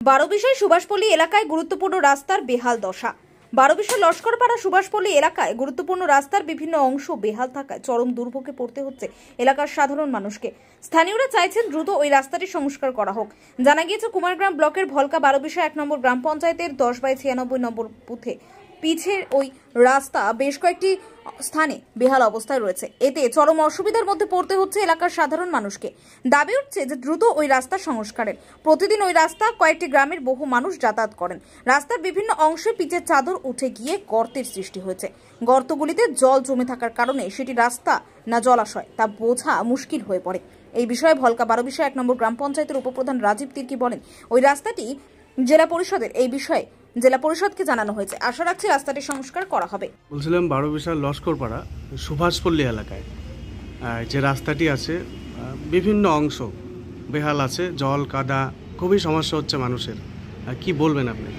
বারোবিশায় সুভাষপল্লী এলাকায় গুরুত্বপূর্ণ রাস্তার বেহাল দশা। বারোবিশা লস্করপাড়া সুভাষপল্লী এলাকায় গুরুত্বপূর্ণ রাস্তার বিভিন্ন অংশ বেহাল থাকায় চরম দুর্ভোগে পড়তে হচ্ছে এলাকার সাধারণ মানুষকে। স্থানীয়রা চাইছেন দ্রুত ওই রাস্তাটি সংস্কার করা হোক। জানা গিয়েছে কুমারগ্রাম ব্লকের ভলকা বারোবিশা ১ নম্বর গ্রাম পঞ্চায়েতের 10/96 নম্বর বুথে পিচের ওই রাস্তা বেশ কয়েকটি স্থানে বেহাল অবস্থায় রয়েছে। এতে চরম অসুবিধার মধ্যে পড়তে হচ্ছে এলাকার সাধারণ মানুষকে। দাবি উঠছে যে দ্রুত ওই রাস্তা সংস্কারের। প্রতিদিন ওই রাস্তা কয়েকটি গ্রামের বহু মানুষ যাতায়াত করেন। রাস্তার বিভিন্ন অংশে পিচের চাদর উঠে গিয়ে গর্তের সৃষ্টি হয়েছে। গর্তগুলিতে জল জমে থাকার কারণে সেটি রাস্তা না জলাশয় তা বোঝা মুশকিল হয়ে পড়ে। এই বিষয়ে ভলকা বারোবিশা ১ নম্বর গ্রাম পঞ্চায়েতের উপপ্রধান রাজীব তির্কি বলেন, ওই রাস্তাটি জেলা পরিষদের এই বিষয়ে জেলা পরিষদকে জানানো হয়েছে। আশা রাখছি রাস্তাটি সংস্কার করা হবে। বলছিলাম বারোবিশা লস্করপাড়া সুভাষপল্লী এলাকায় যে রাস্তাটি আছে বিভিন্ন অংশ বেহাল আছে, জল কাদা খুবই সমস্যা হচ্ছে মানুষের। কি বলবেন আপনি?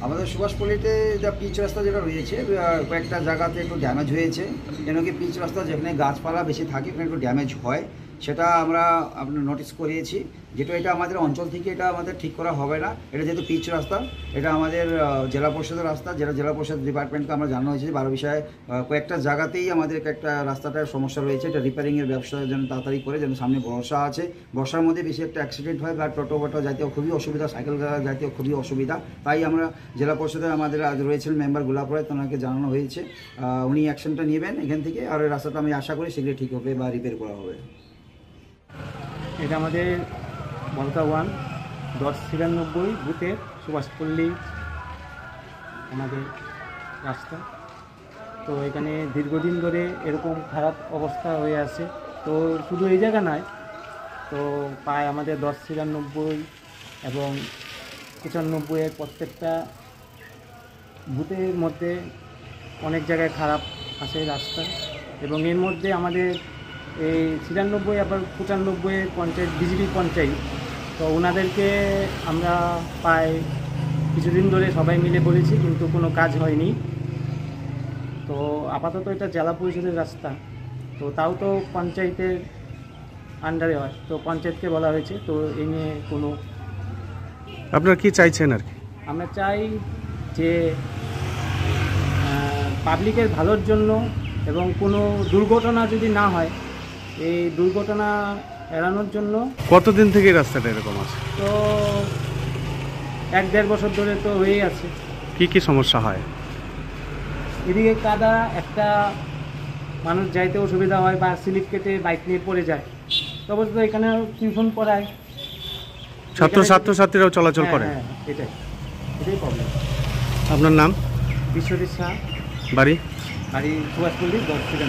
আমাদের সুভাষপল্লীতে যা পিচ রাস্তা যেটা রয়েছে কয়েকটা জায়গাতে একটু ড্যামেজ হয়েছে। কেন কি পিচ রাস্তা যেখানে গাছপালা বেশি থাকে ওখানে একটু ড্যামেজ হয়, সেটা আমরা আপনার নোটিস করিয়েছি। যেটা এটা আমাদের অঞ্চল থেকে এটা আমাদের ঠিক করা হবে না। এটা যেহেতু পিচ রাস্তা, এটা আমাদের জেলা পরিষদের রাস্তা, যেটা জেলা পরিষদ ডিপার্টমেন্টকে আমরা জানানো হয়েছে। বারোবিশায় কয়েকটা জায়গাতেই আমাদের একটা রাস্তাটার সমস্যা রয়েছে। এটা রিপেয়ারিংয়ের ব্যবসা যেন তাড়াতাড়ি করে, যেন সামনে বর্ষা আছে, বর্ষার মধ্যে বেশি একটা অ্যাক্সিডেন্ট হয় বা টোটো ফটো যাইতেও খুবই অসুবিধা, সাইকেল যাইতেও খুবই অসুবিধা। তাই আমরা জেলা পরিষদের আমাদের আজ রয়েছেন মেম্বার গোলাপ রায়, ওনাকে জানানো হয়েছে উনি অ্যাকশনটা নেবেন এখান থেকে। আর এই রাস্তাটা আমি আশা করি শীঘ্রই ঠিক হবে বা রিপেয়ার করা হবে। এটা আমাদের ভলকা 1 1096 বুথের সুভাষপল্লী আমাদের রাস্তা। তো এখানে দীর্ঘদিন ধরে এরকম খারাপ অবস্থা হয়ে আছে। তো শুধু এই জায়গা নয়, তো প্রায় আমাদের 1096 এবং 95-এর প্রত্যেকটা বুথের মধ্যে অনেক জায়গায় খারাপ আছে রাস্তা। এবং এর মধ্যে আমাদের এই 96 আবার 95 পঞ্চায়েত বিজেপি পঞ্চায়েত, তো ওনাদেরকে আমরা প্রায় কিছুদিন ধরে সবাই মিলে বলেছি, কিন্তু কোনো কাজ হয়নি। তো আপাতত এটা জেলা পরিষদের রাস্তা, তো তাও তো পঞ্চায়েতের আন্ডারে হয়, তো পঞ্চায়েতকে বলা হয়েছে। তো এই নিয়ে কোনো আপনারা কি চাইছেন আর কি? আমরা চাই যে পাবলিকের ভালোর জন্য এবং কোনো দুর্ঘটনা যদি না হয়, এই দুর্ঘটনা এড়ানোর জন্য। কতদিন থেকে রাস্তাটা এরকম আছে? তো 1-1.5 বছর ধরে তো হয়েই আছে। কি কি সমস্যা হয়? এদিকে কাদা, একটা মানুষ যাইতে অসুবিধা হয় বা স্লিপ কেটে বাইক নিয়ে পড়ে যায়। তো অবশ্য এখানে টিউশন পড়ায়, ছাত্রছাত্রীরাও চলাচল করে। এটাই প্রবলেম। আপনার নাম? বিশ্বজিৎ শাহ, বাড়ি সুভাষপল্লী 10 থেকে